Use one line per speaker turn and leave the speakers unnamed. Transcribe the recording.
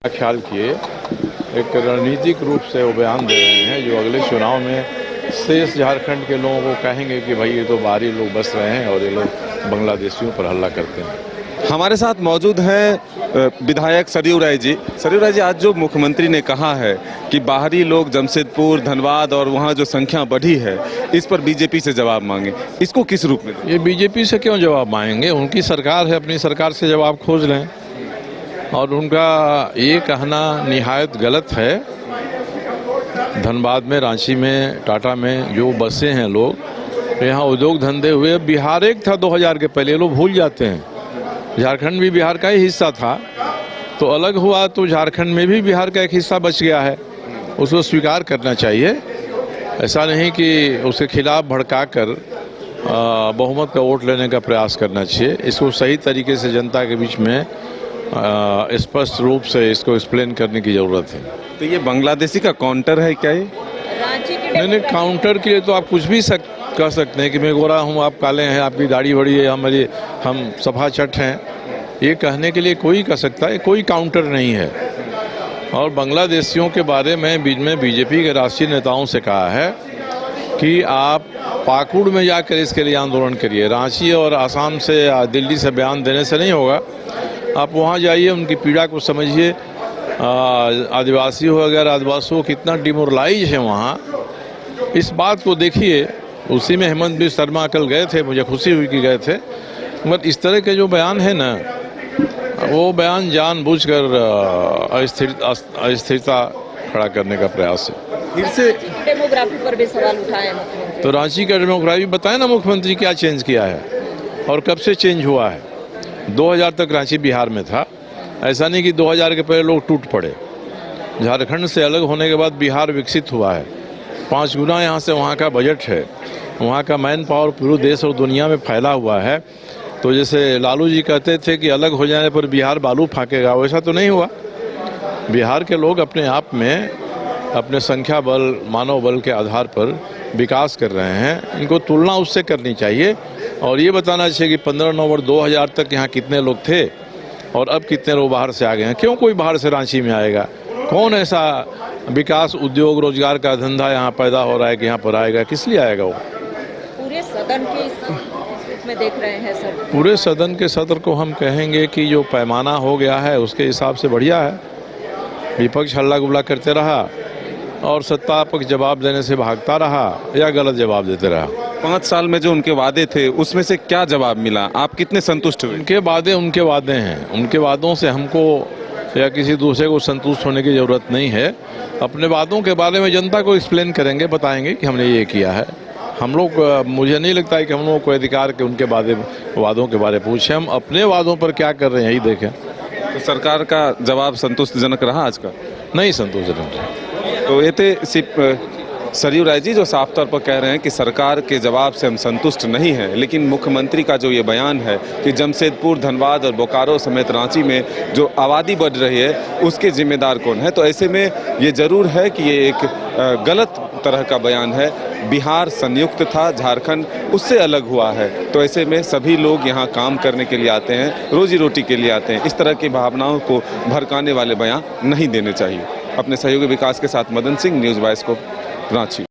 ख्याल किए एक रणनीतिक रूप से वो बयान दे रहे हैं जो अगले चुनाव में शेष झारखंड के लोगों को कहेंगे कि भाई ये तो बाहरी लोग बस रहे हैं और ये लोग बांग्लादेशियों पर हल्ला करते हैं।
हमारे साथ मौजूद हैं विधायक सरयू राय जी। सरयू राय जी, आज जो मुख्यमंत्री ने कहा है कि बाहरी लोग जमशेदपुर, धनबाद और वहाँ जो संख्या बढ़ी है, इस पर बीजेपी से जवाब मांगे, इसको किस रूप में?
ये बीजेपी से क्यों जवाब मांगेंगे? उनकी सरकार है, अपनी सरकार से जवाब खोज लें। और उनका ये कहना निहायत गलत है। धनबाद में, रांची में, टाटा में जो बसे हैं लोग, यहाँ उद्योग धंधे हुए। बिहार एक था 2000 के पहले, लोग भूल जाते हैं। झारखंड भी बिहार का ही हिस्सा था, तो अलग हुआ तो झारखंड में भी बिहार का एक हिस्सा बच गया है। उसको स्वीकार करना चाहिए। ऐसा नहीं कि उसके खिलाफ भड़का कर बहुमत का वोट लेने का प्रयास करना चाहिए। इसको सही तरीके से जनता के बीच में स्पष्ट रूप से इसको एक्सप्लेन करने की ज़रूरत है।
तो ये बांग्लादेशी का काउंटर है क्या? ये
नहीं, काउंटर के लिए तो आप कुछ भी कह सकते हैं कि मैं गोरा हूँ, आप काले हैं, आपकी दाढ़ी बड़ी है, हम सफा चट हैं। ये कहने के लिए कोई कह सकता है, कोई काउंटर नहीं है। और बांग्लादेशियों के बारे में बीजेपी के राष्ट्रीय नेताओं से कहा है कि आप पाकुड़ में जाकर इसके लिए आंदोलन करिए। रांची और आसाम से या दिल्ली से बयान देने से नहीं होगा। आप वहाँ जाइए, उनकी पीड़ा को समझिए। आदिवासी हो, अगर आदिवासी हो कितना डिमोरलाइज है वहाँ, इस बात को देखिए। उसी में हेमंत बिस्वा शर्मा कल गए थे, मुझे खुशी हुई कि गए थे। मगर इस तरह के जो बयान है ना, वो बयान जानबूझकर अस्थिरता खड़ा करने का प्रयास है।
फिर से डेमोग्राफी पर भी सवाल उठाए।
तो रांची का डेमोग्राफी बताए ना मुख्यमंत्री, क्या चेंज किया है और कब से चेंज हुआ है। 2000 तक रांची बिहार में था। ऐसा नहीं कि 2000 के पहले लोग टूट पड़े। झारखंड से अलग होने के बाद बिहार विकसित हुआ है। 5 गुना यहाँ से वहाँ का बजट है। वहाँ का मैन पावर पूरे देश और दुनिया में फैला हुआ है। तो जैसे लालू जी कहते थे कि अलग हो जाने पर बिहार बालू फाँकेगा, वैसा तो नहीं हुआ। बिहार के लोग अपने आप में अपने संख्या बल, मानव बल के आधार पर विकास कर रहे हैं। इनको तुलना उससे करनी चाहिए और ये बताना चाहिए कि 15 नवंबर 2000 तक यहाँ कितने लोग थे और अब कितने लोग बाहर से आ गए हैं। क्यों कोई बाहर से रांची में आएगा? कौन ऐसा विकास, उद्योग, रोजगार का धंधा यहाँ पैदा हो रहा है कि यहाँ पर आएगा? किस लिए आएगा वो?
पूरे सदन के इस में देख रहे हैं सर।
पूरे सदन के सत्र को हम कहेंगे कि जो पैमाना हो गया है उसके हिसाब से बढ़िया है। विपक्ष हल्ला गुल्ला करते रहा और सत्ता पक्ष जवाब देने से भागता रहा या गलत जवाब देते रहा।
5 साल में जो उनके वादे थे उसमें से क्या जवाब मिला? आप कितने संतुष्ट हुए?
उनके वादे हैं। उनके वादों से हमको या किसी दूसरे को संतुष्ट होने की ज़रूरत नहीं है। अपने वादों के बारे में जनता को एक्सप्लेन करेंगे, बताएंगे कि हमने ये किया है। हम लोग, मुझे नहीं लगता है कि हम लोगों को अधिकार के उनके वादों के बारे में पूछें। हम अपने वादों पर क्या कर रहे हैं यही देखें।
तो सरकार का जवाब संतुष्टिजनक रहा आज का?
नहीं संतोषजनक।
तो ये थे सिर्फ सरयू राय जी जो साफ तौर पर कह रहे हैं कि सरकार के जवाब से हम संतुष्ट नहीं हैं। लेकिन मुख्यमंत्री का जो ये बयान है कि जमशेदपुर, धनबाद और बोकारो समेत रांची में जो आबादी बढ़ रही है उसके जिम्मेदार कौन है? तो ऐसे में ये जरूर है कि ये एक गलत तरह का बयान है। बिहार संयुक्त था, झारखंड उससे अलग हुआ है। तो ऐसे में सभी लोग यहाँ काम करने के लिए आते हैं, रोजी रोटी के लिए आते हैं। इस तरह की भावनाओं को भड़काने वाले बयान नहीं देने चाहिए। अपने सहयोगी विकास के साथ मदन सिंह, न्यूज़ 22 को रांची।